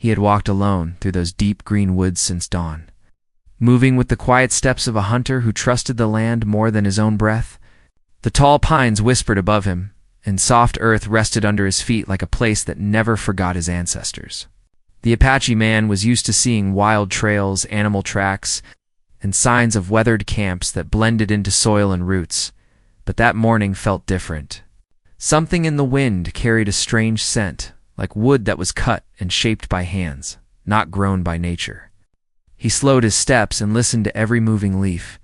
He had walked alone through those deep green woods since dawn, moving with the quiet steps of a hunter who trusted the land more than his own breath. The tall pines whispered above him, and soft earth rested under his feet like a place that never forgot his ancestors. The Apache man was used to seeing wild trails, animal tracks, and signs of weathered camps that blended into soil and roots, but that morning felt different. Something in the wind carried a strange scent, like wood that was cut and shaped by hands, not grown by nature. He slowed his steps and listened to every moving leaf,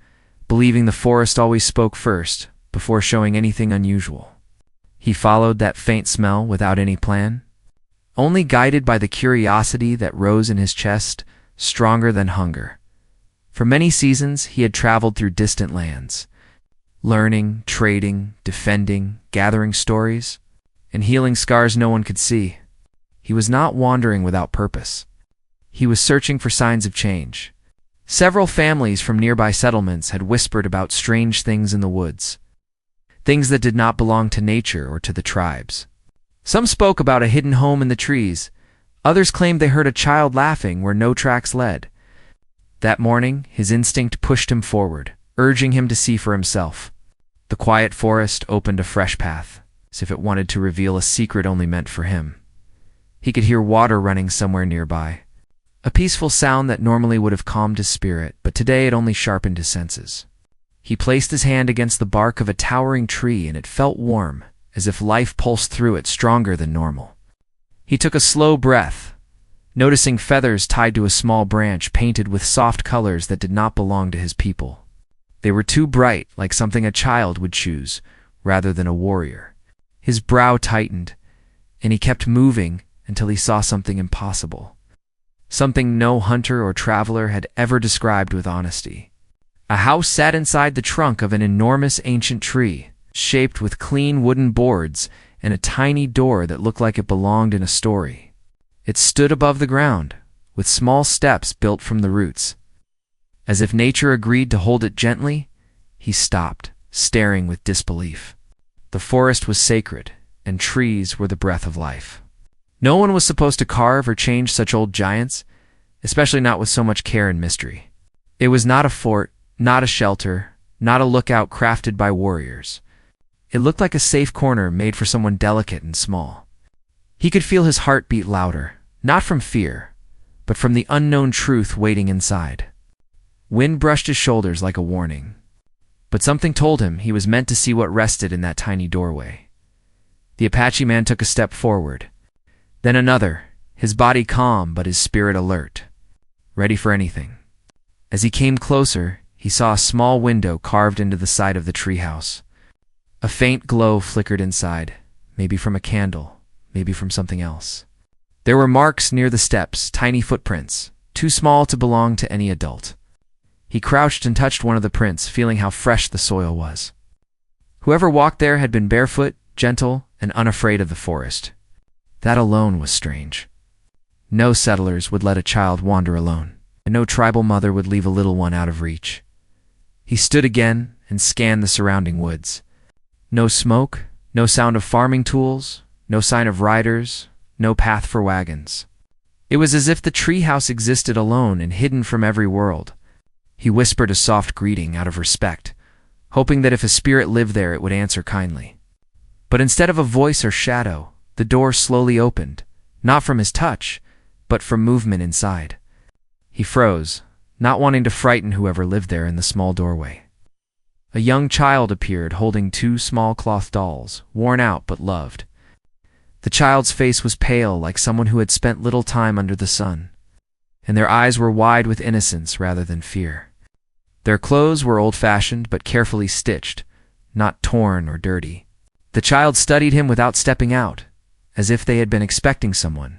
believing the forest always spoke first, before showing anything unusual. He followed that faint smell without any plan, only guided by the curiosity that rose in his chest, stronger than hunger. For many seasons he had traveled through distant lands, learning, trading, defending, gathering stories, and healing scars no one could see. He was not wandering without purpose. He was searching for signs of change. Several families from nearby settlements had whispered about strange things in the woods, things that did not belong to nature or to the tribes. Some spoke about a hidden home in the trees. Others claimed they heard a child laughing where no tracks led. That morning, his instinct pushed him forward, urging him to see for himself. The quiet forest opened a fresh path, as if it wanted to reveal a secret only meant for him. He could hear water running somewhere nearby, a peaceful sound that normally would have calmed his spirit, but today it only sharpened his senses. He placed his hand against the bark of a towering tree, and it felt warm, as if life pulsed through it stronger than normal. He took a slow breath, noticing feathers tied to a small branch painted with soft colors that did not belong to his people. They were too bright, like something a child would choose, rather than a warrior. His brow tightened, and he kept moving until he saw something impossible. Something no hunter or traveler had ever described with honesty. A house sat inside the trunk of an enormous ancient tree, shaped with clean wooden boards and a tiny door that looked like it belonged in a story. It stood above the ground, with small steps built from the roots. As if nature agreed to hold it gently, he stopped, staring with disbelief. The forest was sacred, and trees were the breath of life. No one was supposed to carve or change such old giants, especially not with so much care and mystery. It was not a fort, not a shelter, not a lookout crafted by warriors. It looked like a safe corner made for someone delicate and small. He could feel his heart beat louder, not from fear, but from the unknown truth waiting inside. Wind brushed his shoulders like a warning, but something told him he was meant to see what rested in that tiny doorway. The Apache man took a step forward, then another, his body calm but his spirit alert, ready for anything. As he came closer, he saw a small window carved into the side of the treehouse. A faint glow flickered inside, maybe from a candle, maybe from something else. There were marks near the steps, tiny footprints, too small to belong to any adult. He crouched and touched one of the prints, feeling how fresh the soil was. Whoever walked there had been barefoot, gentle, and unafraid of the forest. That alone was strange. No settlers would let a child wander alone, and no tribal mother would leave a little one out of reach. He stood again and scanned the surrounding woods. No smoke, no sound of farming tools, no sign of riders, no path for wagons. It was as if the treehouse existed alone and hidden from every world. He whispered a soft greeting out of respect, hoping that if a spirit lived there it would answer kindly. But instead of a voice or shadow, the door slowly opened, not from his touch, but from movement inside. He froze, not wanting to frighten whoever lived there in the small doorway. A young child appeared holding two small cloth dolls, worn out but loved. The child's face was pale, like someone who had spent little time under the sun, and their eyes were wide with innocence rather than fear. Their clothes were old-fashioned but carefully stitched, not torn or dirty. The child studied him without stepping out, as if they had been expecting someone,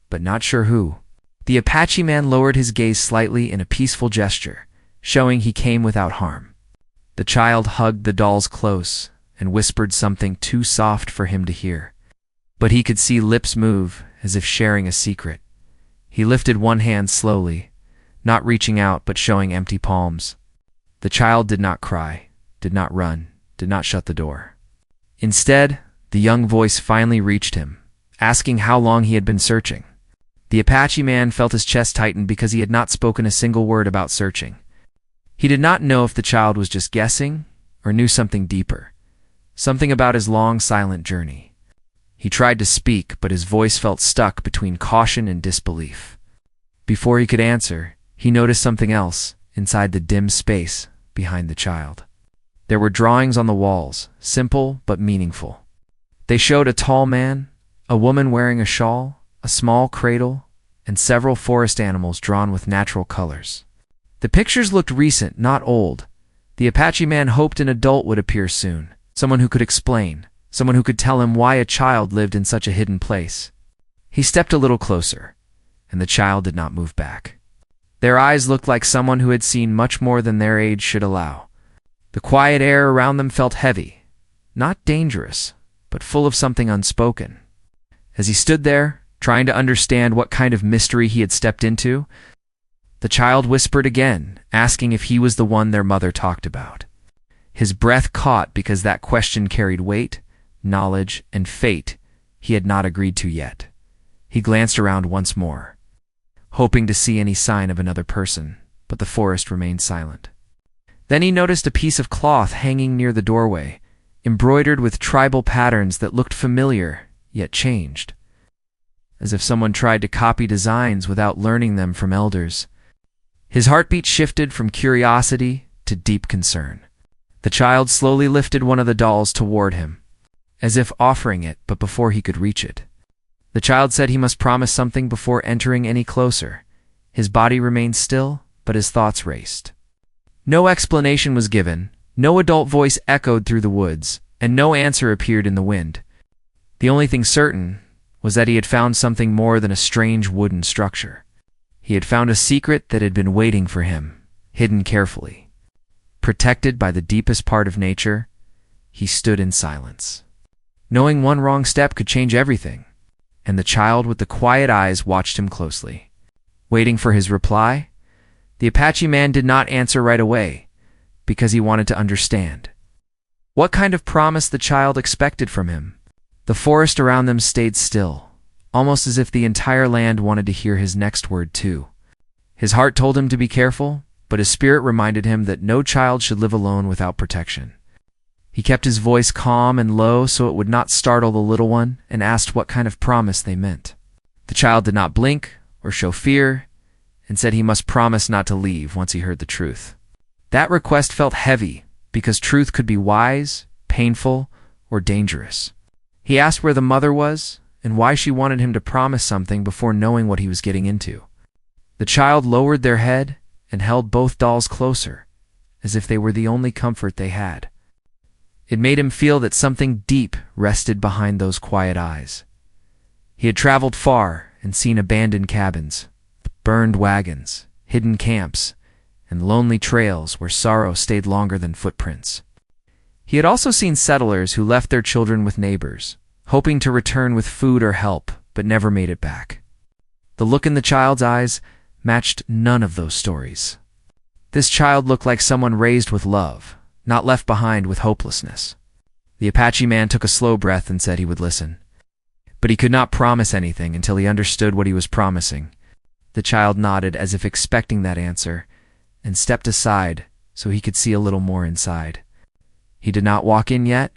but not sure who. The Apache man lowered his gaze slightly in a peaceful gesture, showing he came without harm. The child hugged the dolls close and whispered something too soft for him to hear, but he could see lips move as if sharing a secret. He lifted one hand slowly, not reaching out but showing empty palms. The child did not cry, did not run, did not shut the door. Instead, the young voice finally reached him, asking how long he had been searching. The Apache man felt his chest tighten because he had not spoken a single word about searching. He did not know if the child was just guessing or knew something deeper, something about his long, silent journey. He tried to speak, but his voice felt stuck between caution and disbelief. Before he could answer, he noticed something else inside the dim space behind the child. There were drawings on the walls, simple but meaningful. They showed a tall man, a woman wearing a shawl, a small cradle, and several forest animals drawn with natural colors. The pictures looked recent, not old. The Apache man hoped an adult would appear soon, someone who could explain, someone who could tell him why a child lived in such a hidden place. He stepped a little closer, and the child did not move back. Their eyes looked like someone who had seen much more than their age should allow. The quiet air around them felt heavy, not dangerous, but full of something unspoken. As he stood there, trying to understand what kind of mystery he had stepped into, the child whispered again, asking if he was the one their mother talked about. His breath caught because that question carried weight, knowledge, and fate he had not agreed to yet. He glanced around once more, hoping to see any sign of another person, but the forest remained silent. Then he noticed a piece of cloth hanging near the doorway, embroidered with tribal patterns that looked familiar, yet changed, as if someone tried to copy designs without learning them from elders. His heartbeat shifted from curiosity to deep concern. The child slowly lifted one of the dolls toward him, as if offering it, but before he could reach it. The child said he must promise something before entering any closer. His body remained still, but his thoughts raced. No explanation was given, no adult voice echoed through the woods, and no answer appeared in the wind. The only thing certain was that he had found something more than a strange wooden structure. He had found a secret that had been waiting for him, hidden carefully. Protected by the deepest part of nature, he stood in silence. Knowing one wrong step could change everything, and the child with the quiet eyes watched him closely. Waiting for his reply, the Apache man did not answer right away, because he wanted to understand what kind of promise the child expected from him. The forest around them stayed still, almost as if the entire land wanted to hear his next word too. His heart told him to be careful, but his spirit reminded him that no child should live alone without protection. He kept his voice calm and low so it would not startle the little one, and asked what kind of promise they meant. The child did not blink or show fear, and said he must promise not to leave once he heard the truth. That request felt heavy, because truth could be wise, painful, or dangerous. He asked where the mother was, and why she wanted him to promise something before knowing what he was getting into. The child lowered their head and held both dolls closer, as if they were the only comfort they had. It made him feel that something deep rested behind those quiet eyes. He had traveled far and seen abandoned cabins, burned wagons, hidden camps, and lonely trails where sorrow stayed longer than footprints. He had also seen settlers who left their children with neighbors, hoping to return with food or help, but never made it back. The look in the child's eyes matched none of those stories. This child looked like someone raised with love, not left behind with hopelessness. The Apache man took a slow breath and said he would listen. But he could not promise anything until he understood what he was promising. The child nodded as if expecting that answer, and stepped aside so he could see a little more inside. He did not walk in yet,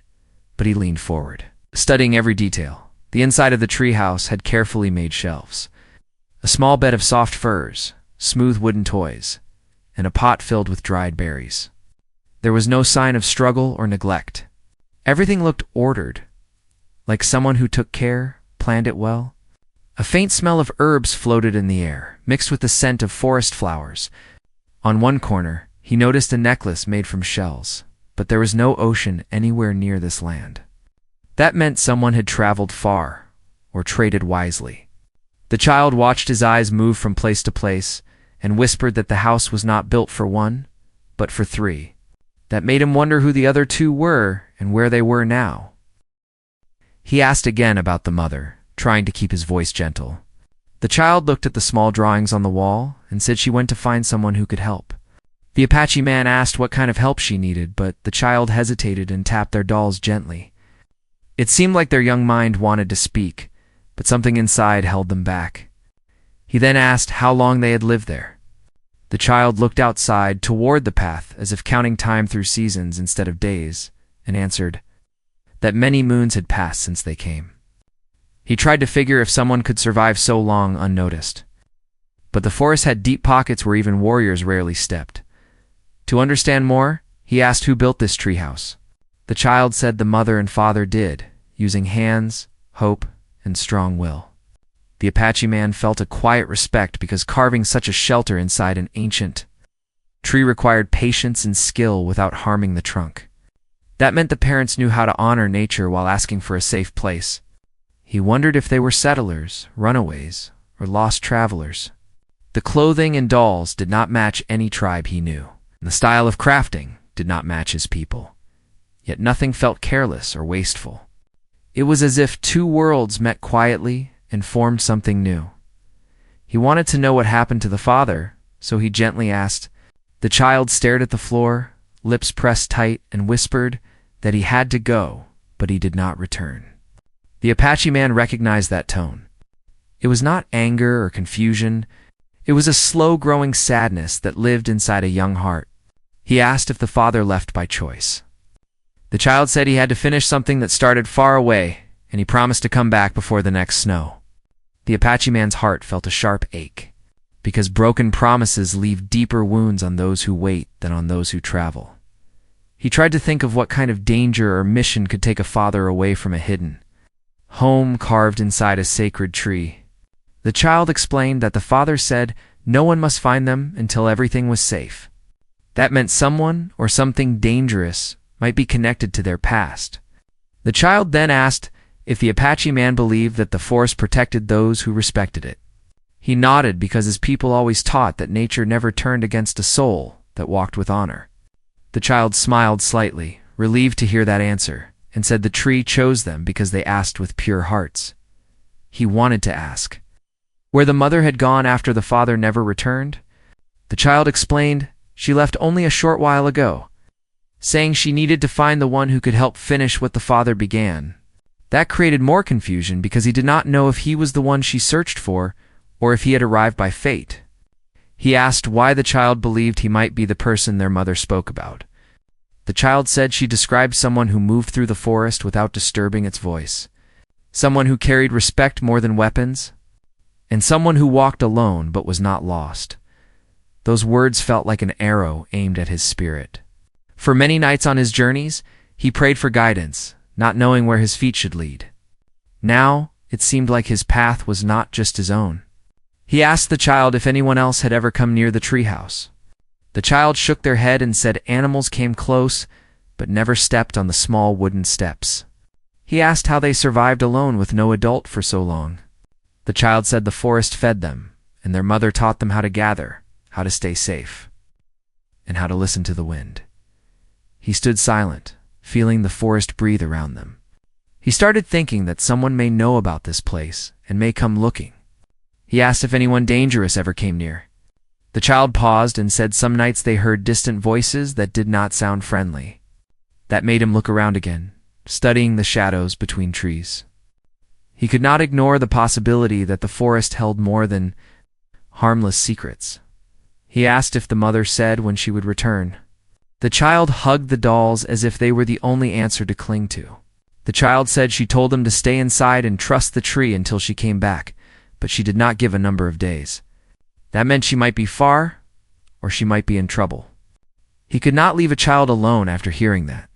but he leaned forward, studying every detail. The inside of the treehouse had carefully made shelves, a small bed of soft furs, smooth wooden toys, and a pot filled with dried berries. There was no sign of struggle or neglect. Everything looked ordered, like someone who took care, planned it well. A faint smell of herbs floated in the air, mixed with the scent of forest flowers. On one corner, he noticed a necklace made from shells, but there was no ocean anywhere near this land. That meant someone had traveled far, or traded wisely. The child watched his eyes move from place to place, and whispered that the house was not built for one, but for three. That made him wonder who the other two were and where they were now. He asked again about the mother, trying to keep his voice gentle. The child looked at the small drawings on the wall and said she went to find someone who could help. The Apache man asked what kind of help she needed, but the child hesitated and tapped their dolls gently. It seemed like their young mind wanted to speak, but something inside held them back. He then asked how long they had lived there. The child looked outside toward the path as if counting time through seasons instead of days, and answered that many moons had passed since they came. He tried to figure if someone could survive so long unnoticed. But the forest had deep pockets where even warriors rarely stepped. To understand more, he asked who built this treehouse. The child said the mother and father did, using hands, hope, and strong will. The Apache man felt a quiet respect because carving such a shelter inside an ancient tree required patience and skill without harming the trunk. That meant the parents knew how to honor nature while asking for a safe place. He wondered if they were settlers, runaways, or lost travelers. The clothing and dolls did not match any tribe he knew. The style of crafting did not match his people. Yet nothing felt careless or wasteful. It was as if two worlds met quietly and formed something new. He wanted to know what happened to the father, so he gently asked. The child stared at the floor, lips pressed tight, and whispered that he had to go, but he did not return. The Apache man recognized that tone. It was not anger or confusion. It was a slow-growing sadness that lived inside a young heart. He asked if the father left by choice. The child said he had to finish something that started far away, and he promised to come back before the next snow. The Apache man's heart felt a sharp ache, because broken promises leave deeper wounds on those who wait than on those who travel. He tried to think of what kind of danger or mission could take a father away from a hidden home carved inside a sacred tree. The child explained that the father said no one must find them until everything was safe. That meant someone or something dangerous might be connected to their past. The child then asked if the Apache man believed that the forest protected those who respected it. He nodded because his people always taught that nature never turned against a soul that walked with honor. The child smiled slightly, relieved to hear that answer, and said the tree chose them because they asked with pure hearts. He wanted to ask where the mother had gone after the father never returned. The child explained she left only a short while ago, saying she needed to find the one who could help finish what the father began. That created more confusion because he did not know if he was the one she searched for or if he had arrived by fate. He asked why the child believed he might be the person their mother spoke about. The child said she described someone who moved through the forest without disturbing its voice, someone who carried respect more than weapons, and someone who walked alone but was not lost. Those words felt like an arrow aimed at his spirit. For many nights on his journeys, he prayed for guidance, not knowing where his feet should lead. Now, it seemed like his path was not just his own. He asked the child if anyone else had ever come near the treehouse. The child shook their head and said animals came close, but never stepped on the small wooden steps. He asked how they survived alone with no adult for so long. The child said the forest fed them, and their mother taught them how to gather, how to stay safe, and how to listen to the wind. He stood silent, feeling the forest breathe around them. He started thinking that someone may know about this place and may come looking. He asked if anyone dangerous ever came near. The child paused and said some nights they heard distant voices that did not sound friendly. That made him look around again, studying the shadows between trees. He could not ignore the possibility that the forest held more than harmless secrets. He asked if the mother said when she would return. The child hugged the dolls as if they were the only answer to cling to. The child said she told them to stay inside and trust the tree until she came back, but she did not give a number of days. That meant she might be far, or she might be in trouble. He could not leave a child alone after hearing that.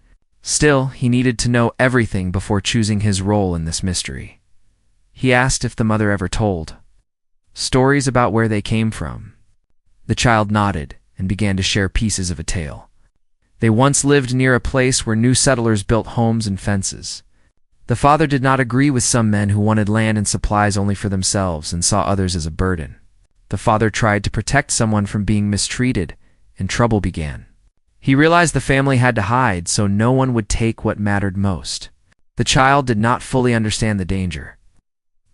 Still, he needed to know everything before choosing his role in this mystery. He asked if the mother ever told stories about where they came from. The child nodded and began to share pieces of a tale. They once lived near a place where new settlers built homes and fences. The father did not agree with some men who wanted land and supplies only for themselves and saw others as a burden. The father tried to protect someone from being mistreated, and trouble began. He realized the family had to hide so no one would take what mattered most. The child did not fully understand the danger,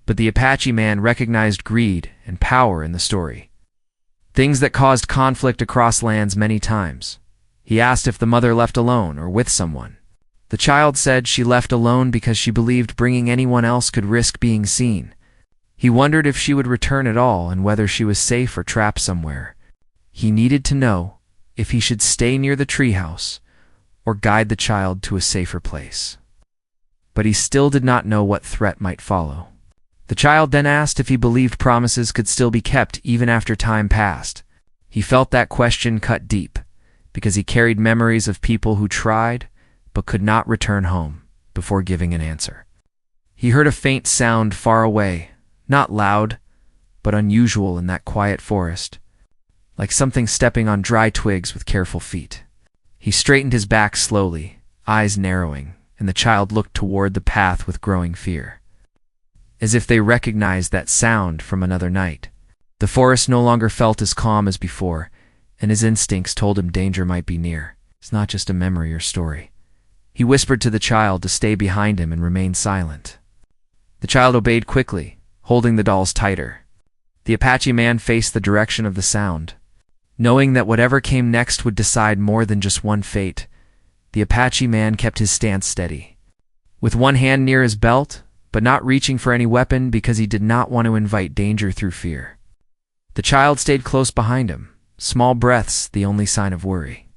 but the Apache man recognized greed and power in the story, things that caused conflict across lands many times. He asked if the mother left alone or with someone. The child said she left alone because she believed bringing anyone else could risk being seen. He wondered if she would return at all and whether she was safe or trapped somewhere. He needed to know if he should stay near the treehouse or guide the child to a safer place. But he still did not know what threat might follow. The child then asked if he believed promises could still be kept even after time passed. He felt that question cut deep, because he carried memories of people who tried but could not return home before giving an answer. He heard a faint sound far away, not loud, but unusual in that quiet forest, like something stepping on dry twigs with careful feet. He straightened his back slowly, eyes narrowing, and the child looked toward the path with growing fear, as if they recognized that sound from another night. The forest no longer felt as calm as before, and his instincts told him danger might be near. It's not just a memory or story. He whispered to the child to stay behind him and remain silent. The child obeyed quickly, holding the dolls tighter. The Apache man faced the direction of the sound. Knowing that whatever came next would decide more than just one fate, the Apache man kept his stance steady, with one hand near his belt, but not reaching for any weapon because he did not want to invite danger through fear. The child stayed close behind him, small breaths the only sign of worry.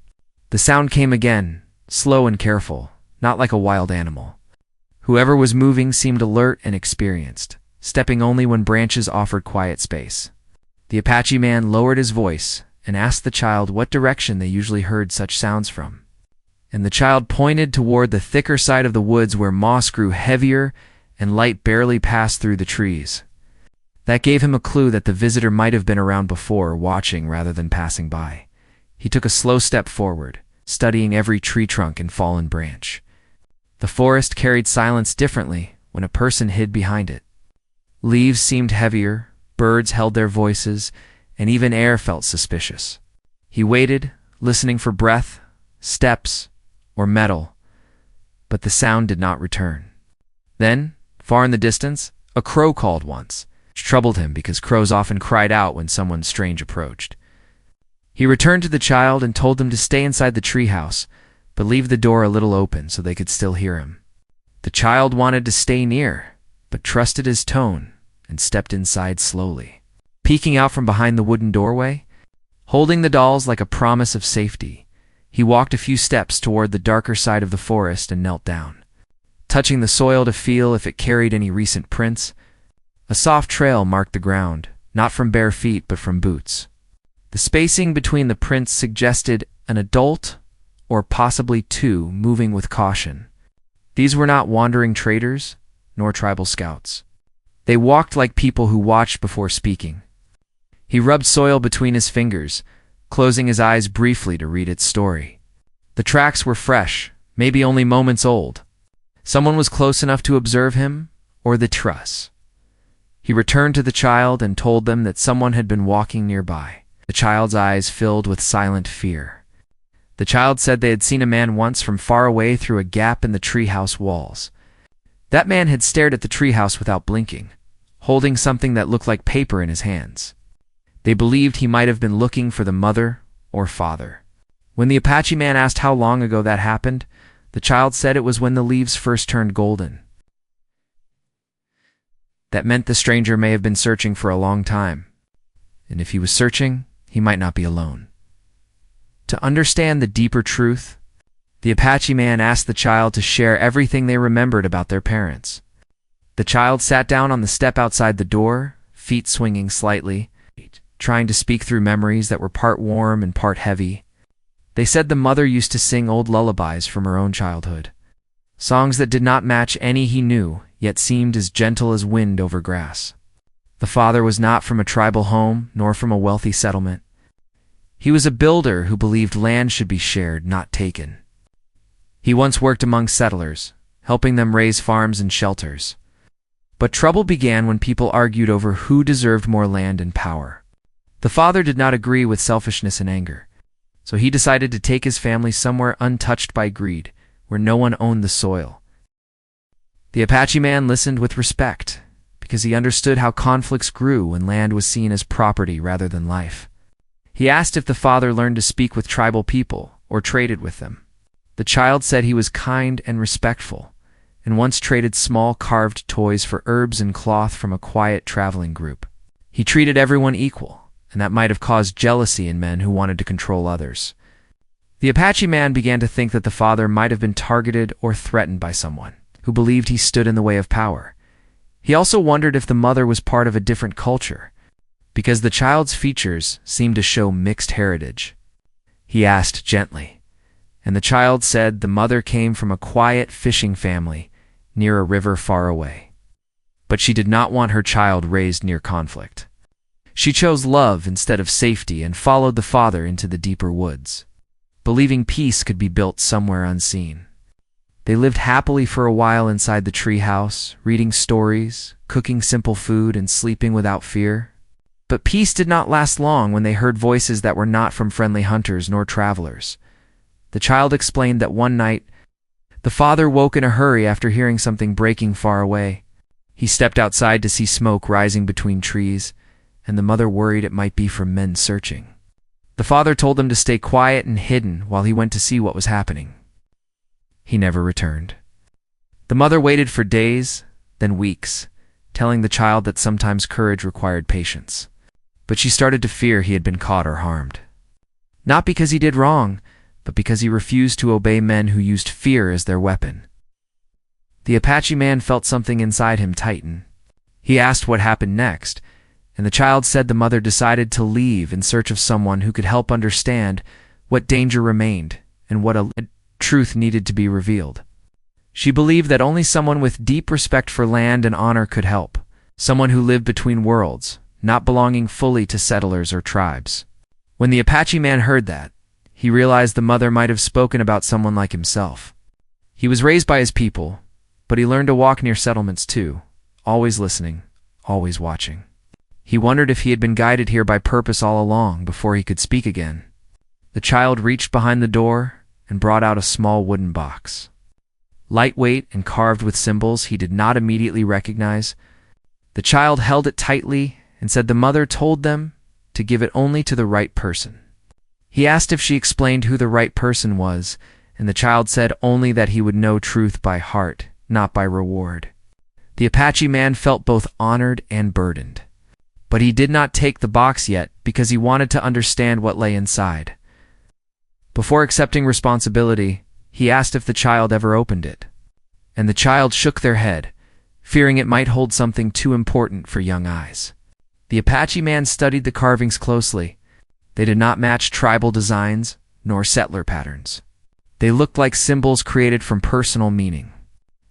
The sound came again, slow and careful, not like a wild animal. Whoever was moving seemed alert and experienced, stepping only when branches offered quiet space. The Apache man lowered his voice and asked the child what direction they usually heard such sounds from. And the child pointed toward the thicker side of the woods where moss grew heavier and light barely passed through the trees. That gave him a clue that the visitor might have been around before, watching rather than passing by. He took a slow step forward, studying every tree trunk and fallen branch. The forest carried silence differently when a person hid behind it. Leaves seemed heavier, birds held their voices, and even air felt suspicious. He waited, listening for breath, steps, or metal, but the sound did not return. Then, far in the distance, a crow called once, which troubled him because crows often cried out when someone strange approached. He returned to the child and told them to stay inside the treehouse, but leave the door a little open so they could still hear him. The child wanted to stay near, but trusted his tone and stepped inside slowly. Peeking out from behind the wooden doorway, holding the dolls like a promise of safety, he walked a few steps toward the darker side of the forest and knelt down, touching the soil to feel if it carried any recent prints. A soft trail marked the ground, not from bare feet but from boots. The spacing between the prints suggested an adult, or possibly two, moving with caution. These were not wandering traders, nor tribal scouts. They walked like people who watched before speaking. He rubbed soil between his fingers, closing his eyes briefly to read its story. The tracks were fresh, maybe only moments old. Someone was close enough to observe him, or the truss. He returned to the child and told them that someone had been walking nearby. The child's eyes filled with silent fear. The child said they had seen a man once from far away through a gap in the treehouse walls. That man had stared at the treehouse without blinking, holding something that looked like paper in his hands. They believed he might have been looking for the mother or father. When the Apache man asked how long ago that happened, the child said it was when the leaves first turned golden. That meant the stranger may have been searching for a long time, and if he was searching, he might not be alone. To understand the deeper truth, the Apache man asked the child to share everything they remembered about their parents. The child sat down on the step outside the door, feet swinging slightly, trying to speak through memories that were part warm and part heavy. They said the mother used to sing old lullabies from her own childhood, songs that did not match any he knew, yet seemed as gentle as wind over grass. The father was not from a tribal home, nor from a wealthy settlement. He was a builder who believed land should be shared, not taken. He once worked among settlers, helping them raise farms and shelters. But trouble began when people argued over who deserved more land and power. The father did not agree with selfishness and anger, so he decided to take his family somewhere untouched by greed, where no one owned the soil. The Apache man listened with respect, because he understood how conflicts grew when land was seen as property rather than life. He asked if the father learned to speak with tribal people or traded with them. The child said he was kind and respectful, and once traded small carved toys for herbs and cloth from a quiet traveling group. He treated everyone equal, and that might have caused jealousy in men who wanted to control others. The Apache man began to think that the father might have been targeted or threatened by someone who believed he stood in the way of power. He also wondered if the mother was part of a different culture, because the child's features seemed to show mixed heritage. He asked gently, and the child said the mother came from a quiet fishing family near a river far away. But she did not want her child raised near conflict. She chose love instead of safety and followed the father into the deeper woods, believing peace could be built somewhere unseen. They lived happily for a while inside the treehouse, reading stories, cooking simple food, and sleeping without fear. But peace did not last long when they heard voices that were not from friendly hunters nor travelers. The child explained that one night, the father woke in a hurry after hearing something breaking far away. He stepped outside to see smoke rising between trees, and the mother worried it might be from men searching. The father told them to stay quiet and hidden while he went to see what was happening. He never returned. The mother waited for days, then weeks, telling the child that sometimes courage required patience. But she started to fear he had been caught or harmed. Not because he did wrong, but because he refused to obey men who used fear as their weapon. The Apache man felt something inside him tighten. He asked what happened next, and the child said the mother decided to leave in search of someone who could help understand what danger remained and what a truth needed to be revealed. She believed that only someone with deep respect for land and honor could help, someone who lived between worlds, not belonging fully to settlers or tribes. When the Apache man heard that, he realized the mother might have spoken about someone like himself. He was raised by his people, but he learned to walk near settlements too, always listening, always watching. He wondered if he had been guided here by purpose all along before he could speak again. The child reached behind the door and brought out a small wooden box. Lightweight and carved with symbols he did not immediately recognize, the child held it tightly and said the mother told them to give it only to the right person. He asked if she explained who the right person was, and the child said only that he would know truth by heart, not by reward. The Apache man felt both honored and burdened. But he did not take the box yet because he wanted to understand what lay inside. Before accepting responsibility, he asked if the child ever opened it. And the child shook their head, fearing it might hold something too important for young eyes. The Apache man studied the carvings closely. They did not match tribal designs nor settler patterns. They looked like symbols created from personal meaning.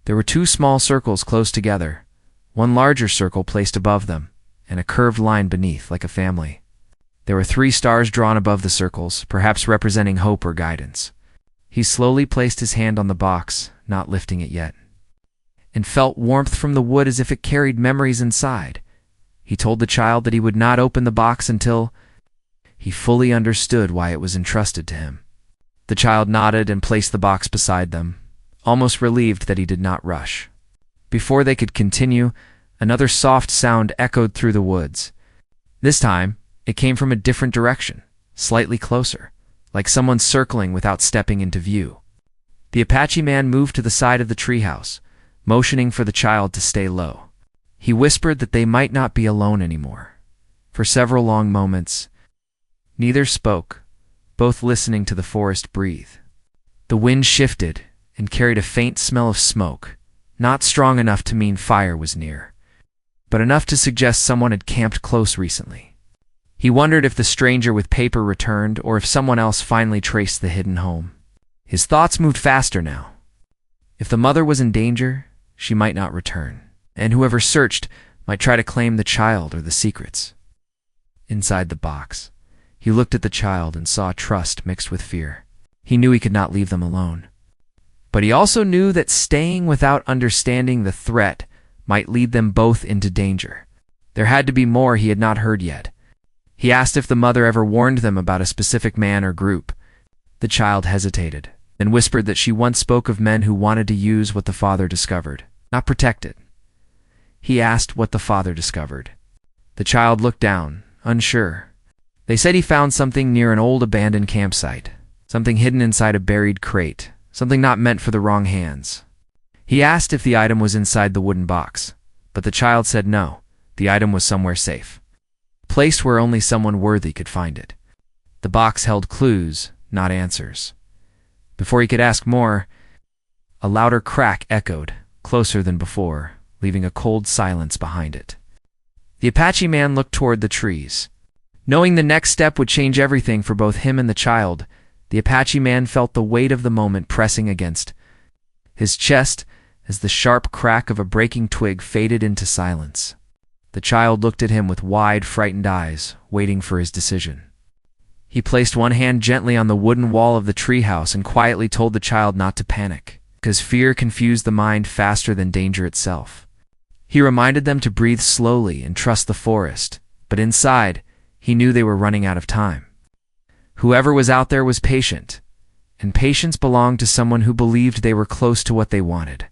There were two small circles close together, one larger circle placed above them, and a curved line beneath, like a family. There were 3 stars drawn above the circles, perhaps representing hope or guidance. He slowly placed his hand on the box, not lifting it yet, and felt warmth from the wood as if it carried memories inside. He told the child that he would not open the box until he fully understood why it was entrusted to him. The child nodded and placed the box beside them, almost relieved that he did not rush. Before they could continue, another soft sound echoed through the woods. This time, it came from a different direction, slightly closer, like someone circling without stepping into view. The Apache man moved to the side of the treehouse, motioning for the child to stay low. He whispered that they might not be alone anymore. For several long moments, neither spoke, both listening to the forest breathe. The wind shifted and carried a faint smell of smoke, not strong enough to mean fire was near, but enough to suggest someone had camped close recently. He wondered if the stranger with paper returned or if someone else finally traced the hidden home. His thoughts moved faster now. If the mother was in danger, she might not return, and whoever searched might try to claim the child or the secrets. Inside the box, he looked at the child and saw trust mixed with fear. He knew he could not leave them alone. But he also knew that staying without understanding the threat might lead them both into danger. There had to be more he had not heard yet. He asked if the mother ever warned them about a specific man or group. The child hesitated, then whispered that she once spoke of men who wanted to use what the father discovered, not protect it. He asked what the father discovered. The child looked down, unsure. They said he found something near an old abandoned campsite, something hidden inside a buried crate, something not meant for the wrong hands. He asked if the item was inside the wooden box, but the child said no, the item was somewhere safe, placed where only someone worthy could find it. The box held clues, not answers. Before he could ask more, a louder crack echoed, closer than before, leaving a cold silence behind it. The Apache man looked toward the trees. Knowing the next step would change everything for both him and the child, the Apache man felt the weight of the moment pressing against his chest as the sharp crack of a breaking twig faded into silence. The child looked at him with wide, frightened eyes, waiting for his decision. He placed one hand gently on the wooden wall of the treehouse and quietly told the child not to panic, because fear confused the mind faster than danger itself. He reminded them to breathe slowly and trust the forest, but inside, he knew they were running out of time. Whoever was out there was patient, and patience belonged to someone who believed they were close to what they wanted.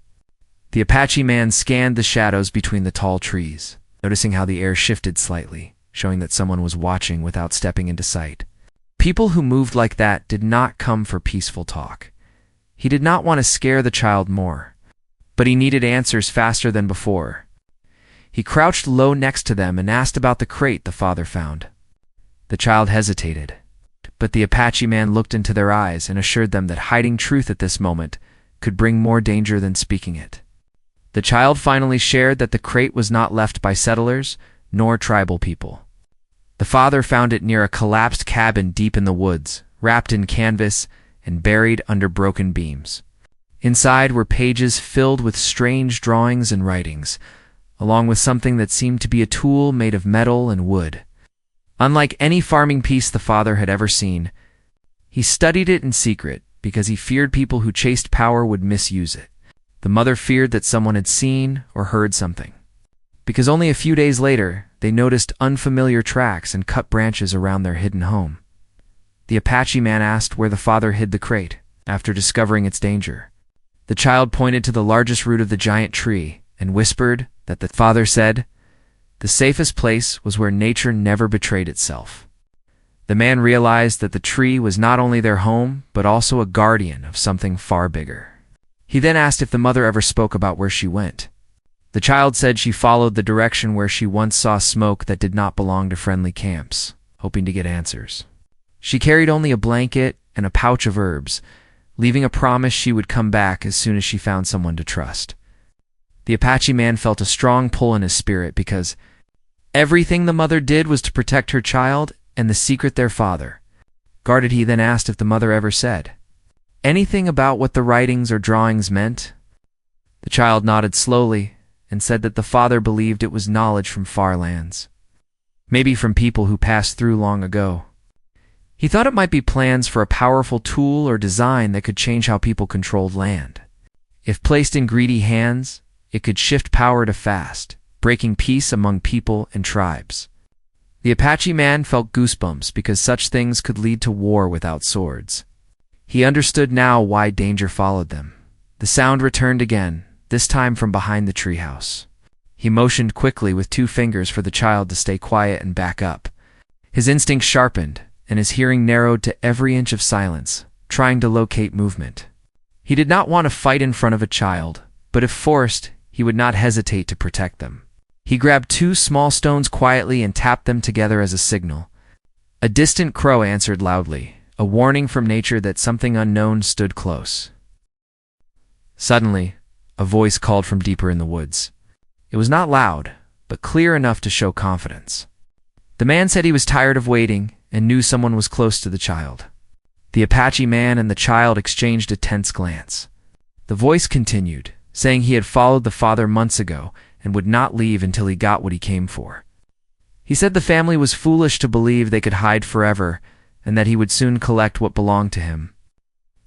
The Apache man scanned the shadows between the tall trees, noticing how the air shifted slightly, showing that someone was watching without stepping into sight. People who moved like that did not come for peaceful talk. He did not want to scare the child more, but he needed answers faster than before. He crouched low next to them and asked about the crate the father found. The child hesitated, but the Apache man looked into their eyes and assured them that hiding truth at this moment could bring more danger than speaking it. The child finally shared that the crate was not left by settlers nor tribal people. The father found it near a collapsed cabin deep in the woods, wrapped in canvas and buried under broken beams. Inside were pages filled with strange drawings and writings, along with something that seemed to be a tool made of metal and wood. Unlike any farming piece the father had ever seen, he studied it in secret because he feared people who chased power would misuse it. The mother feared that someone had seen or heard something, because only a few days later, they noticed unfamiliar tracks and cut branches around their hidden home. The Apache man asked where the father hid the crate, after discovering its danger. The child pointed to the largest root of the giant tree and whispered that the father said the safest place was where nature never betrayed itself. The man realized that the tree was not only their home, but also a guardian of something far bigger. He then asked if the mother ever spoke about where she went. The child said she followed the direction where she once saw smoke that did not belong to friendly camps, hoping to get answers. She carried only a blanket and a pouch of herbs, leaving a promise she would come back as soon as she found someone to trust. The Apache man felt a strong pull in his spirit because everything the mother did was to protect her child and the secret their father guarded. He then asked if the mother ever said anything about what the writings or drawings meant. The child nodded slowly and said that the father believed it was knowledge from far lands, maybe from people who passed through long ago. He thought it might be plans for a powerful tool or design that could change how people controlled land. If placed in greedy hands, it could shift power to fast, breaking peace among people and tribes. The Apache man felt goosebumps because such things could lead to war without swords. He understood now why danger followed them. The sound returned again, this time from behind the treehouse. He motioned quickly with 2 fingers for the child to stay quiet and back up. His instincts sharpened, and his hearing narrowed to every inch of silence, trying to locate movement. He did not want to fight in front of a child, but if forced, he would not hesitate to protect them. He grabbed 2 small stones quietly and tapped them together as a signal. A distant crow answered loudly, a warning from nature that something unknown stood close. Suddenly, a voice called from deeper in the woods. It was not loud, but clear enough to show confidence. The man said he was tired of waiting and knew someone was close to the child. The Apache man and the child exchanged a tense glance. The voice continued, saying he had followed the father months ago and would not leave until he got what he came for. He said the family was foolish to believe they could hide forever and that he would soon collect what belonged to him.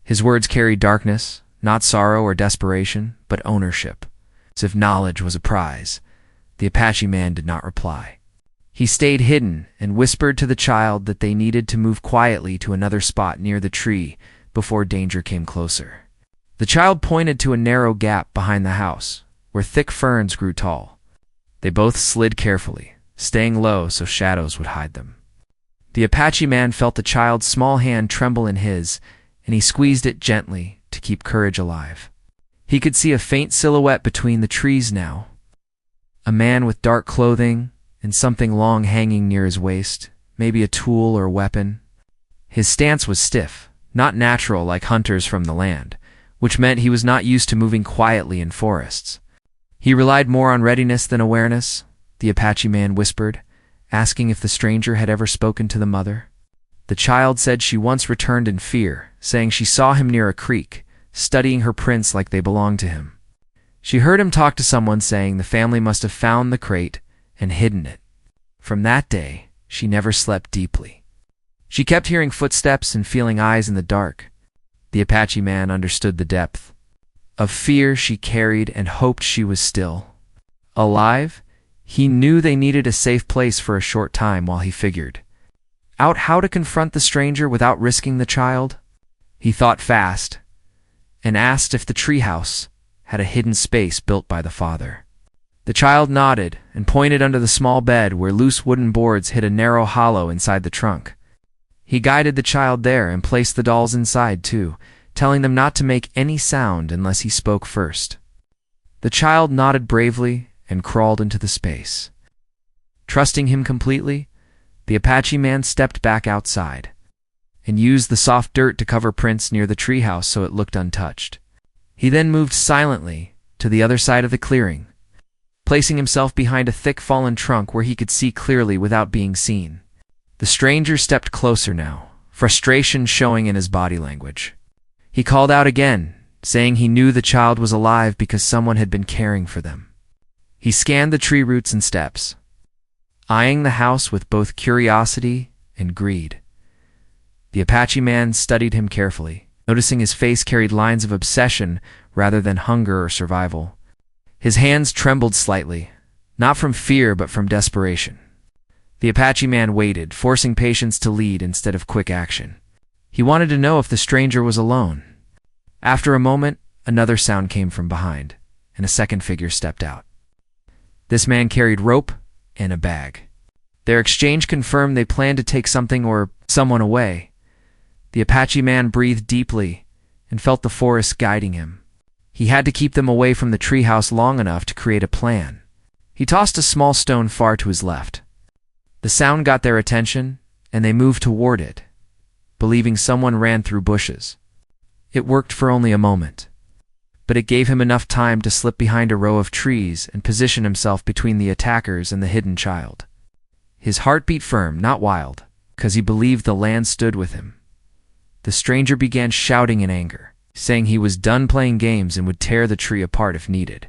His words carried darkness, not sorrow or desperation, but ownership. As if knowledge was a prize. The Apache man did not reply. He stayed hidden and whispered to the child that they needed to move quietly to another spot near the tree before danger came closer. The child pointed to a narrow gap behind the house, where thick ferns grew tall. They both slid carefully, staying low so shadows would hide them. The Apache man felt the child's small hand tremble in his, and he squeezed it gently to keep courage alive. He could see a faint silhouette between the trees now. A man with dark clothing and something long hanging near his waist, maybe a tool or weapon. His stance was stiff, not natural like hunters from the land, which meant he was not used to moving quietly in forests. He relied more on readiness than awareness, the Apache man whispered, asking if the stranger had ever spoken to the mother. The child said she once returned in fear, saying she saw him near a creek, studying her prints like they belonged to him. She heard him talk to someone saying the family must have found the crate and hidden it. From that day, she never slept deeply. She kept hearing footsteps and feeling eyes in the dark. The Apache man understood the depth of fear she carried and hoped she was still alive. He knew they needed a safe place for a short time while he figured out how to confront the stranger without risking the child. He thought fast and asked if the treehouse had a hidden space built by the father. The child nodded and pointed under the small bed where loose wooden boards hid a narrow hollow inside the trunk. He guided the child there and placed the dolls inside too, telling them not to make any sound unless he spoke first. The child nodded bravely and crawled into the space. Trusting him completely, the Apache man stepped back outside and used the soft dirt to cover prints near the treehouse so it looked untouched. He then moved silently to the other side of the clearing, placing himself behind a thick fallen trunk where he could see clearly without being seen. The stranger stepped closer now, frustration showing in his body language. He called out again, saying he knew the child was alive because someone had been caring for them. He scanned the tree roots and steps, eyeing the house with both curiosity and greed. The Apache man studied him carefully, noticing his face carried lines of obsession rather than hunger or survival. His hands trembled slightly, not from fear but from desperation. The Apache man waited, forcing patience to lead instead of quick action. He wanted to know if the stranger was alone. After a moment, another sound came from behind, and a second figure stepped out. This man carried rope and a bag. Their exchange confirmed they planned to take something or someone away. The Apache man breathed deeply and felt the forest guiding him. He had to keep them away from the treehouse long enough to create a plan. He tossed a small stone far to his left. The sound got their attention, and they moved toward it, believing someone ran through bushes. It worked for only a moment, but it gave him enough time to slip behind a row of trees and position himself between the attackers and the hidden child. His heart beat firm, not wild, because he believed the land stood with him. The stranger began shouting in anger, saying he was done playing games and would tear the tree apart if needed.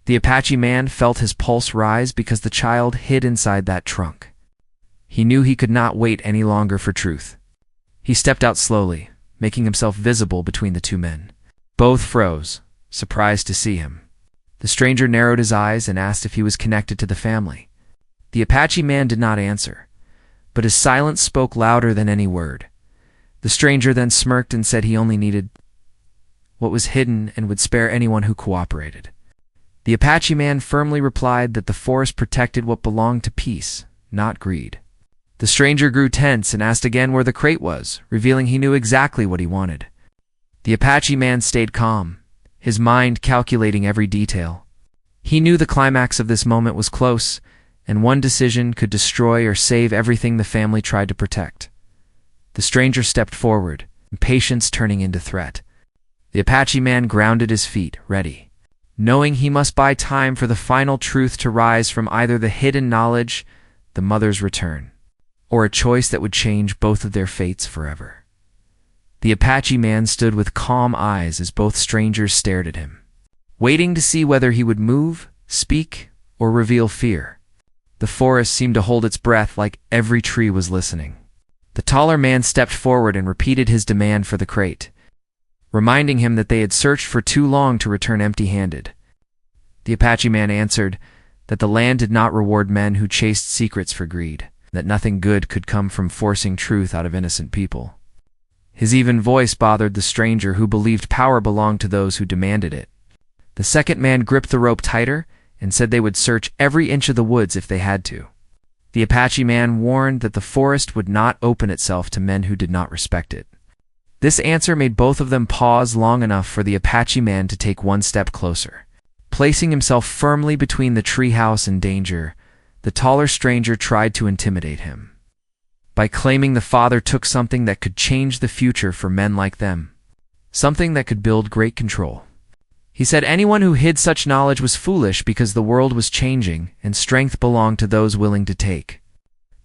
The Apache man felt his pulse rise because the child hid inside that trunk. He knew he could not wait any longer for truth. He stepped out slowly, making himself visible between the two men. Both froze, surprised to see him. The stranger narrowed his eyes and asked if he was connected to the family. The Apache man did not answer, but his silence spoke louder than any word. The stranger then smirked and said he only needed what was hidden and would spare anyone who cooperated. The Apache man firmly replied that the forest protected what belonged to peace, not greed. The stranger grew tense and asked again where the crate was, revealing he knew exactly what he wanted. The Apache man stayed calm, his mind calculating every detail. He knew the climax of this moment was close, and one decision could destroy or save everything the family tried to protect. The stranger stepped forward, impatience turning into threat. The Apache man grounded his feet, ready, knowing he must buy time for the final truth to rise from either the hidden knowledge, the mother's return, or a choice that would change both of their fates forever. The Apache man stood with calm eyes as both strangers stared at him, waiting to see whether he would move, speak, or reveal fear. The forest seemed to hold its breath like every tree was listening. The taller man stepped forward and repeated his demand for the crate, reminding him that they had searched for too long to return empty-handed. The Apache man answered that the land did not reward men who chased secrets for greed, that nothing good could come from forcing truth out of innocent people. His even voice bothered the stranger who believed power belonged to those who demanded it. The second man gripped the rope tighter and said they would search every inch of the woods if they had to. The Apache man warned that the forest would not open itself to men who did not respect it. This answer made both of them pause long enough for the Apache man to take one step closer. Placing himself firmly between the treehouse and danger, the taller stranger tried to intimidate him by claiming the father took something that could change the future for men like them, something that could build great control. He said anyone who hid such knowledge was foolish because the world was changing and strength belonged to those willing to take.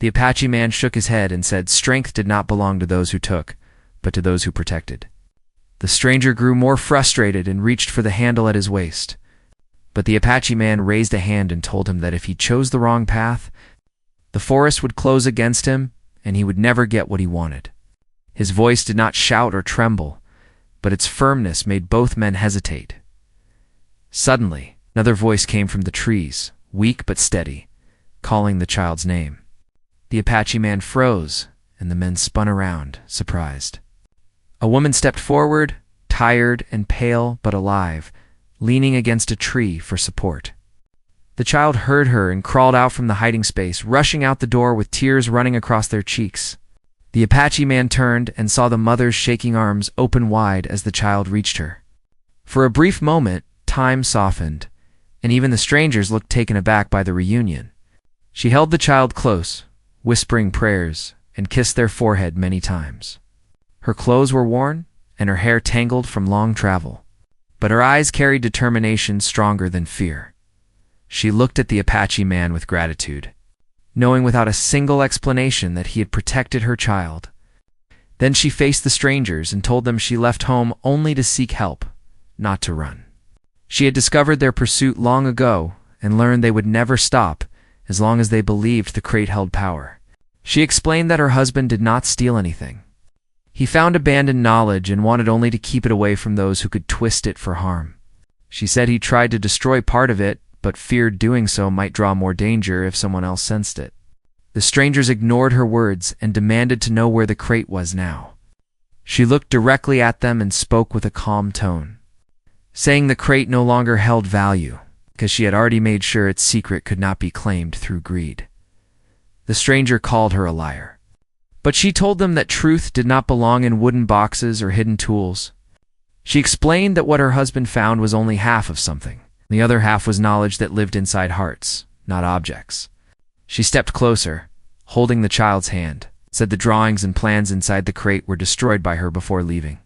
The Apache man shook his head and said strength did not belong to those who took, but to those who protected. The stranger grew more frustrated and reached for the handle at his waist. But the Apache man raised a hand and told him that if he chose the wrong path, the forest would close against him and he would never get what he wanted. His voice did not shout or tremble, but its firmness made both men hesitate. Suddenly, another voice came from the trees, weak but steady, calling the child's name. The Apache man froze, and the men spun around, surprised. A woman stepped forward, tired and pale but alive, leaning against a tree for support. The child heard her and crawled out from the hiding space, rushing out the door with tears running across their cheeks. The Apache man turned and saw the mother's shaking arms open wide as the child reached her. For a brief moment, time softened, and even the strangers looked taken aback by the reunion. She held the child close, whispering prayers, and kissed their forehead many times. Her clothes were worn, and her hair tangled from long travel, but her eyes carried determination stronger than fear. She looked at the Apache man with gratitude, knowing without a single explanation that he had protected her child. Then she faced the strangers and told them she left home only to seek help, not to run. She had discovered their pursuit long ago and learned they would never stop as long as they believed the crate held power. She explained that her husband did not steal anything. He found abandoned knowledge and wanted only to keep it away from those who could twist it for harm. She said he tried to destroy part of it, but feared doing so might draw more danger if someone else sensed it. The strangers ignored her words and demanded to know where the crate was now. She looked directly at them and spoke with a calm tone, saying the crate no longer held value, because she had already made sure its secret could not be claimed through greed. The stranger called her a liar, but she told them that truth did not belong in wooden boxes or hidden tools. She explained that what her husband found was only half of something. The other half was knowledge that lived inside hearts, not objects. She stepped closer, holding the child's hand, said the drawings and plans inside the crate were destroyed by her before leaving.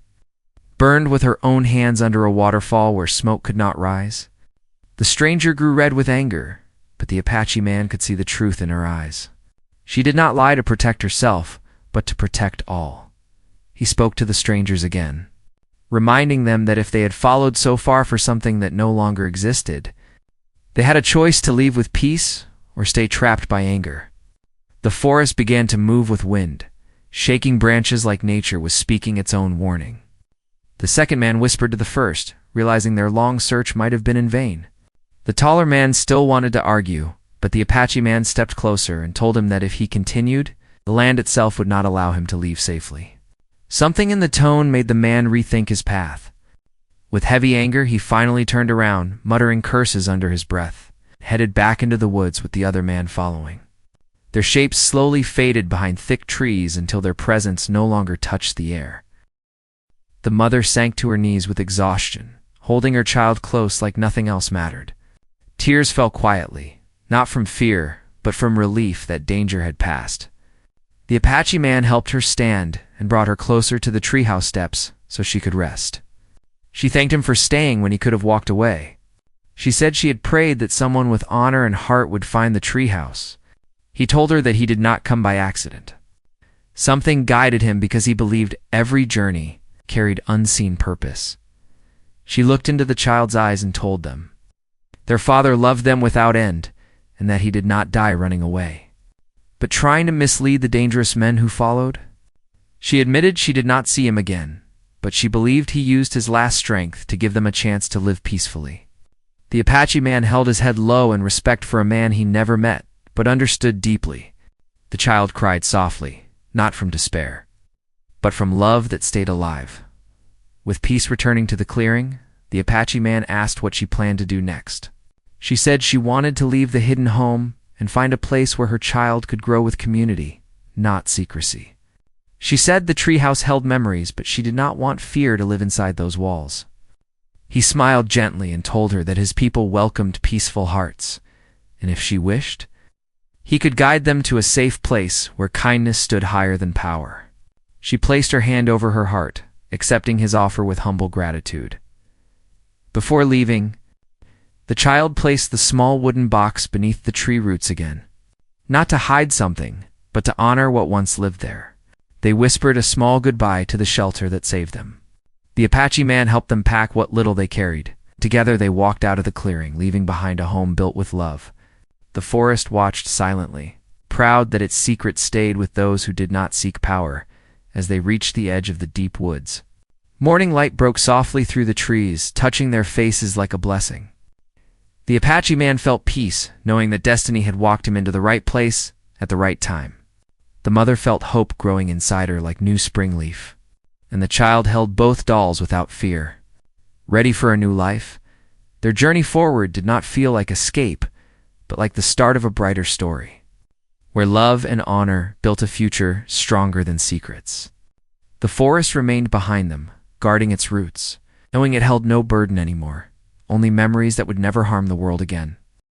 Burned with her own hands under a waterfall where smoke could not rise. The stranger grew red with anger, but the Apache man could see the truth in her eyes. She did not lie to protect herself, but to protect all. He spoke to the strangers again, reminding them that if they had followed so far for something that no longer existed, they had a choice to leave with peace or stay trapped by anger. The forest began to move with wind, shaking branches like nature was speaking its own warning. The second man whispered to the first, realizing their long search might have been in vain. The taller man still wanted to argue, but the Apache man stepped closer and told him that if he continued, the land itself would not allow him to leave safely. Something in the tone made the man rethink his path. With heavy anger, he finally turned around, muttering curses under his breath, headed back into the woods with the other man following. Their shapes slowly faded behind thick trees until their presence no longer touched the air. The mother sank to her knees with exhaustion, holding her child close like nothing else mattered. Tears fell quietly, not from fear, but from relief that danger had passed. The Apache man helped her stand and brought her closer to the treehouse steps so she could rest. She thanked him for staying when he could have walked away. She said she had prayed that someone with honor and heart would find the treehouse. He told her that he did not come by accident. Something guided him because he believed every journey carried unseen purpose. She looked into the child's eyes and told them their father loved them without end and that he did not die running away, but trying to mislead the dangerous men who followed. She admitted she did not see him again, but she believed he used his last strength to give them a chance to live peacefully. The Apache man held his head low in respect for a man he never met, but understood deeply. The child cried softly, not from despair, but from love that stayed alive. With peace returning to the clearing, the Apache man asked what she planned to do next. She said she wanted to leave the hidden home and find a place where her child could grow with community, not secrecy. She said the treehouse held memories, but she did not want fear to live inside those walls. He smiled gently and told her that his people welcomed peaceful hearts, and if she wished, he could guide them to a safe place where kindness stood higher than power. She placed her hand over her heart, accepting his offer with humble gratitude. Before leaving, the child placed the small wooden box beneath the tree roots again, not to hide something, but to honor what once lived there. They whispered a small goodbye to the shelter that saved them. The Apache man helped them pack what little they carried. Together they walked out of the clearing, leaving behind a home built with love. The forest watched silently, proud that its secret stayed with those who did not seek power, as they reached the edge of the deep woods. Morning light broke softly through the trees, touching their faces like a blessing. The Apache man felt peace, knowing that destiny had walked him into the right place at the right time. The mother felt hope growing inside her like new spring leaf, and the child held both dolls without fear. Ready for a new life, their journey forward did not feel like escape, but like the start of a brighter story, where love and honor built a future stronger than secrets. The forest remained behind them, guarding its roots, knowing it held no burden anymore, only memories that would never harm the world again.